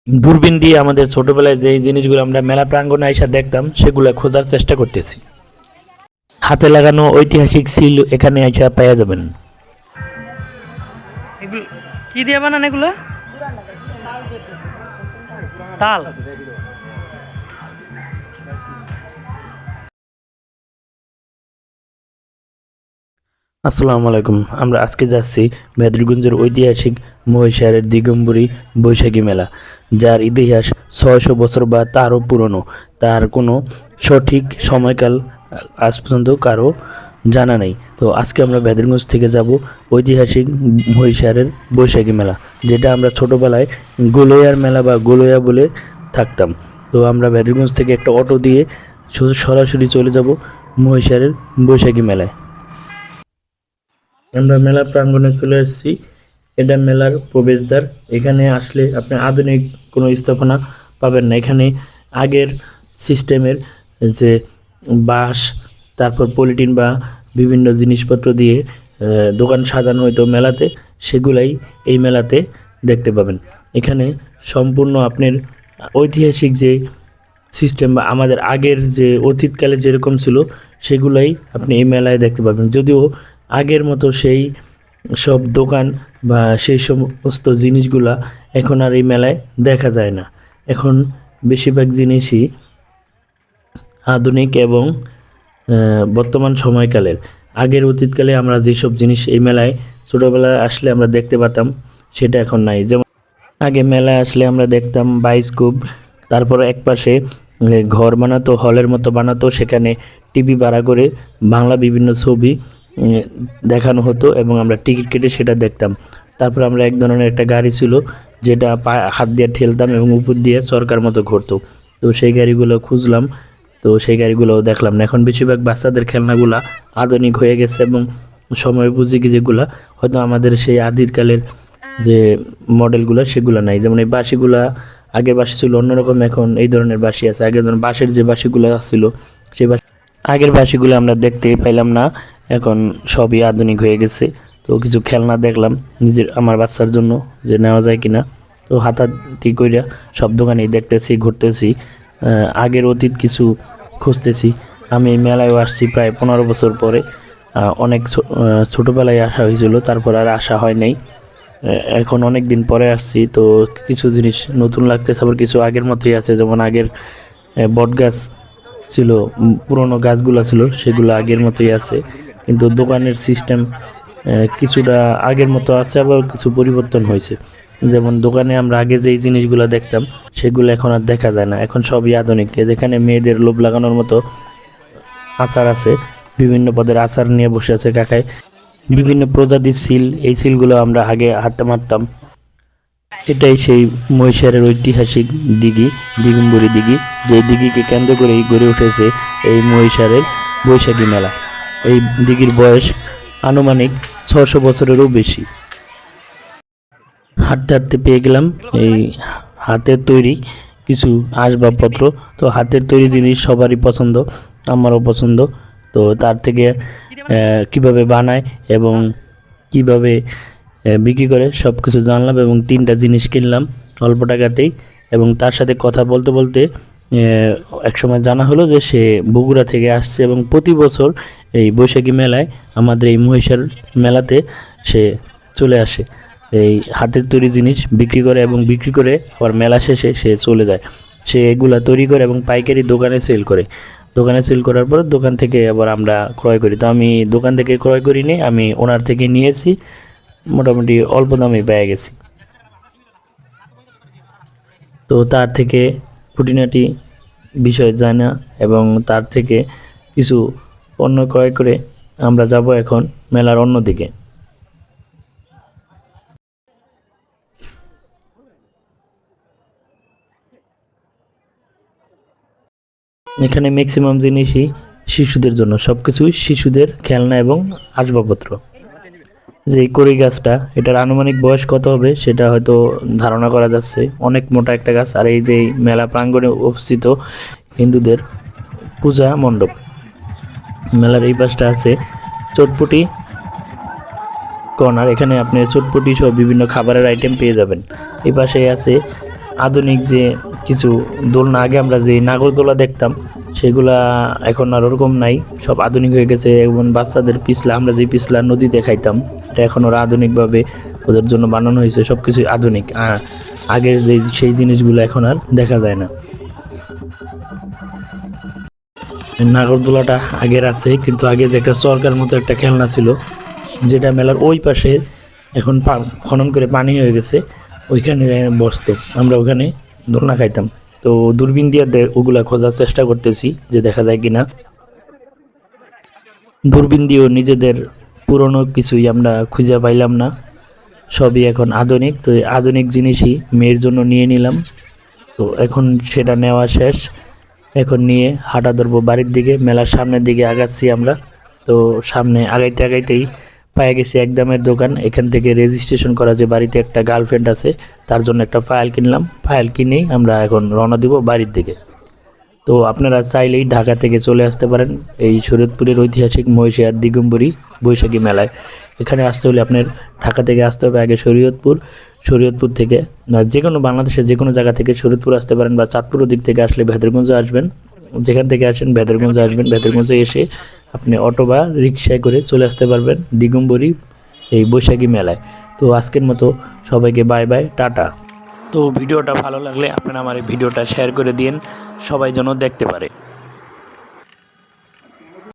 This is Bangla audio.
দূরবীন দিয়ে আমাদের ছোটবেলায় যে জিনিসগুলো আমরা মেলা প্রাঙ্গণে আইসা দেখতাম সেগুলো খোঁজার চেষ্টা করতেছি। হাতে লাগানো ঐতিহাসিক সিল এখানে আইসা পাওয়া যাবেন। এগুলো কি দিয়ে বানান এগুলো? তাল। আসসালামু আলাইকুম। আমরা আজকে যাচ্ছি মেহেরগঞ্জের ঐতিহাসিক মহিষারের দিগম্বরী বৈশাখী মেলা, যার ইতিহাস 600 বছর বা তারও পুরনো। তার কোনো সঠিক সময়কাল আজ পর্যন্ত কারো জানা নেই। তো আজকে আমরা মেহেরগঞ্জ থেকে যাব ঐতিহাসিক মহিষারের বৈশাখী মেলা, যেটা আমরা ছোটোবেলায় গোলইয়ার মেলা বা গোলইয়া বলে থাকতাম। তো আমরা মেহেরগঞ্জ থেকে একটা অটো দিয়ে সরাসরি চলে যাব মহিষারের বৈশাখী মেলায়। আমরা মেলা প্রাঙ্গণে চলে এসেছি। এটা মেলার প্রবেশদ্বার। এখানে আসলে আপনি আধুনিক কোনো স্থাপনা পাবেন না। এখানে আগের সিস্টেমের যে বাঁশ, তারপর পলিটিন বা বিভিন্ন জিনিসপত্র দিয়ে দোকান সাজানো হতো মেলাতে, সেগুলাই এই মেলাতে দেখতে পাবেন। এখানে সম্পূর্ণ আপনার ঐতিহাসিক যে সিস্টেম বা আমাদের আগের যে অতীতকালে যেরকম ছিল সেগুলাই আপনি এই মেলায় দেখতে পাবেন। যদিও আগের মতো সেই সব দোকান বা সেই সমস্ত জিনিসগুলা এখন আর এই মেলায় দেখা যায় না। এখন বেশিরভাগ জিনিসই আধুনিক এবং বর্তমান সময়কালের। আগের অতীতকালে আমরা যেসব জিনিস এই মেলায় ছোটোবেলায় আসলে আমরা দেখতে পেতাম, সেটা এখন নাই। যেমন আগে মেলায় আসলে আমরা দেখতাম বায়োস্কোপ, তারপর একপাশে ঘর বানাতো, হলের মতো বানাতো, সেখানে টিভি ভাড়া করে বাংলা বিভিন্ন ছবি দেখানো হতো এবং আমরা টিকিট কেটে সেটা দেখতাম। তারপর আমরা এক ধরনের একটা গাড়ি ছিল যেটা হাত দিয়ে ঠেলতাম এবং উপর দিয়ে সরকার মতো ঘুরতো। তো সেই গাড়িগুলো খুঁজলাম, তো সেই গাড়িগুলোও দেখলাম না। এখন বেশিরভাগ বাচ্চাদের খেলনাগুলা আধুনিক হয়ে গেছে এবং সময় উপযোগী যেগুলা হয়তো আমাদের সেই আদিকালের যে মডেলগুলো সেগুলো নাই। যেমন এই বাঁশিগুলা, আগের বাঁশি ছিল অন্যরকম, এখন এই ধরনের বাঁশি আছে। আগের ধরনের বাঁশের যে বাঁশিগুলো ছিল সেই আগের বাঁশিগুলো আমরা দেখতেই পাইলাম না, এখন সবই আধুনিক হয়ে গেছে। তো কিছু খেলনা দেখলাম আমার বাচ্চার জন্য যে নেওয়া যায় কিনা। তো হাতাহাতি কইরা সব দোকানেই দেখতেছি, ঘুরতেছি, আগের অতীত কিছু খুঁজতেছি। আমি এই মেলায়ও আসছি প্রায় 15 বছর পরে। অনেক ছোটোবেলায় আসা হয়েছিল, তারপর আর আসা হয় নাই। এখন অনেক দিন পরে আসছি, তো কিছু জিনিস নতুন লাগতেছে, আবার কিছু আগের মতোই আছে। যেমন আগের বট গাছ ছিল, পুরনো গাছগুলো ছিল, সেগুলো আগের মতোই আছে, কিন্তু দোকানের সিস্টেম কিছুটা আগের মতো আছে, আবার কিছু পরিবর্তন হয়েছে। যেমন দোকানে আমরা আগে যেই জিনিসগুলো দেখতাম সেগুলো এখন আর দেখা যায় না, এখন সবই আধুনিক। যেখানে মেয়েদের লোভ লাগানোর মতো আচার আছে, বিভিন্ন পদের আচার নিয়ে বসে আছে কাকায়, বিভিন্ন প্রজাতির সিল। এই সিলগুলো আমরা আগে হাতে মারতাম। এটাই সেই মহিষারের ঐতিহাসিক দিঘি, দিগম্বরী দিঘি, যে দিঘিকে কেন্দ্র করেই গড়ে উঠেছে এই মহিষারের বৈশাখী মেলা। এই দিঘির বয়স আনুমানিক 600 বছরেরও বেশি। হাঁটতে হাঁটতে পেয়ে গেলাম এই হাতের তৈরি কিছু আসবাবপত্র। তো হাতের তৈরি জিনিস সবারই পছন্দ, আমারও পছন্দ। তো তার থেকে কিভাবে বানায় এবং কিভাবে বিক্রি করে সব কিছু জানলাম এবং 3টা জিনিস কিনলাম অল্প টাকাতেই। এবং তার সাথে কথা বলতে বলতে একসময় জানা হলো যে সে বগুড়া থেকে আসছে এবং প্রতি বছর এই বৈশাখী মেলায়, আমাদের এই মহিষার মেলাতে সে চলে আসে। এই হাতের তৈরি জিনিস বিক্রি করে এবং বিক্রি করে আবার মেলা শেষে সে চলে যায়। সে এগুলা তৈরি করে এবং পাইকারি দোকানে সেল করে। দোকানে সেল করার পর দোকান থেকে আবার আমরা ক্রয় করি। তো আমি দোকান থেকে ক্রয় করিনি, আমি ওনার থেকে নিয়েছি, মোটামুটি অল্প দামে পেয়ে গেছি। তো তার থেকে খুঁটিনাটি বিষয় জানা এবং তার থেকে কিছু পণ্য ক্রয় করে আমরা যাব এখন মেলার অন্য দিকে। এখানে ম্যাক্সিমাম জিনিসই শিশুদের জন্য, সব কিছুই শিশুদের খেলনা এবং আসবাবপত্র। যে এই কড়ই গাছটা, এটার আনুমানিক বয়স কত হবে সেটা হয়তো ধারণা করা যাচ্ছে, অনেক মোটা একটা গাছ। আর এই যে মেলা প্রাঙ্গণে অবস্থিত হিন্দুদের পূজা মণ্ডপ। মেলার এই পাশটা আছে চটপটি কর্নার, এখানে আপনি চটপটি সহ বিভিন্ন খাবারের আইটেম পেয়ে যাবেন। এই পাশে আছে আধুনিক যে কিছু দোলনা, আগে আমরা যে নাগরদোলা দেখতাম সেগুলা এখন আর ওরকম নাই, সব আধুনিক হয়ে গেছে। এবং বাচ্চাদের পিছলা, আমরা যে পিছলা নদীতে খাইতাম, এটা এখন ওরা আধুনিকভাবে ওদের জন্য বানানো হয়েছে, সব কিছুই আধুনিক। আর আগের যে সেই জিনিসগুলো এখন আর দেখা যায় না। নাগরদোলাটা আগের আছে, কিন্তু আগে যে একটা চরকার মতো একটা খেলনা ছিল, যেটা মেলার ওই পাশে এখন খনন করে পানি হয়ে গেছে, ওইখানে বসতো, আমরা ওখানে দোলনা খাইতাম। তো দূরবীন দিয়ে ওগুলা খোঁজার চেষ্টা করতেছি যে দেখা যায় কিনা। দূরবীন দিয়েও নিজেদের পুরনো কিছুই আমরা খুঁজে পাইলাম না, সবই এখন আধুনিক। তো এই আধুনিক জিনিসই মেয়ের জন্য নিয়ে নিলাম। তো এখন সেটা নেওয়া শেষ, এখন নিয়ে হাঁটা ধরবো বাড়ির দিকে, মেলার সামনের দিকে আগাচ্ছি আমরা। তো সামনে আগাইতে আগাইতেই পেয়ে গেছি একদমের দোকান। এখান থেকে রেজিস্ট্রেশন করা, যে বাড়িতে একটা গার্লফ্রেন্ড আছে তার জন্য একটা ফাইল কিনলাম। ফাইল কিনেই আমরা এখন রওনা দিব বাড়ির দিকে। তো আপনারা চাইলেই ঢাকা থেকে চলে আসতে পারেন এই শরীয়তপুরের ঐতিহাসিক মহিষিয়ার দিগম্বরী বৈশাখী মেলায়। এখানে আসতে হলে আপনার ঢাকা থেকে আসতে হবে আগে শরীয়তপুর, শরীয়তপুর থেকে যে কোনো বাংলাদেশের যে কোনো জায়গা থেকে শরীয়তপুর আসতে পারেন, বা চাঁদপুরের দিক থেকে আসলে ভেদরগঞ্জে আসবেন। যেখান থেকে আসেন ভেদরগঞ্জে আসবেন, ভেদরগঞ্জে এসে আপনি অটো বা রিক্সায় করে চলে আসতে পারবেন দিগম্বরী এই বৈশাখী মেলায়। তো আজকের মতো সবাইকে বাই বাই, টাটা। তো ভিডিওটা ভালো লাগলে আপনারা আমার এই ভিডিওটা শেয়ার করে দিন, সবাই যেন দেখতে পারে।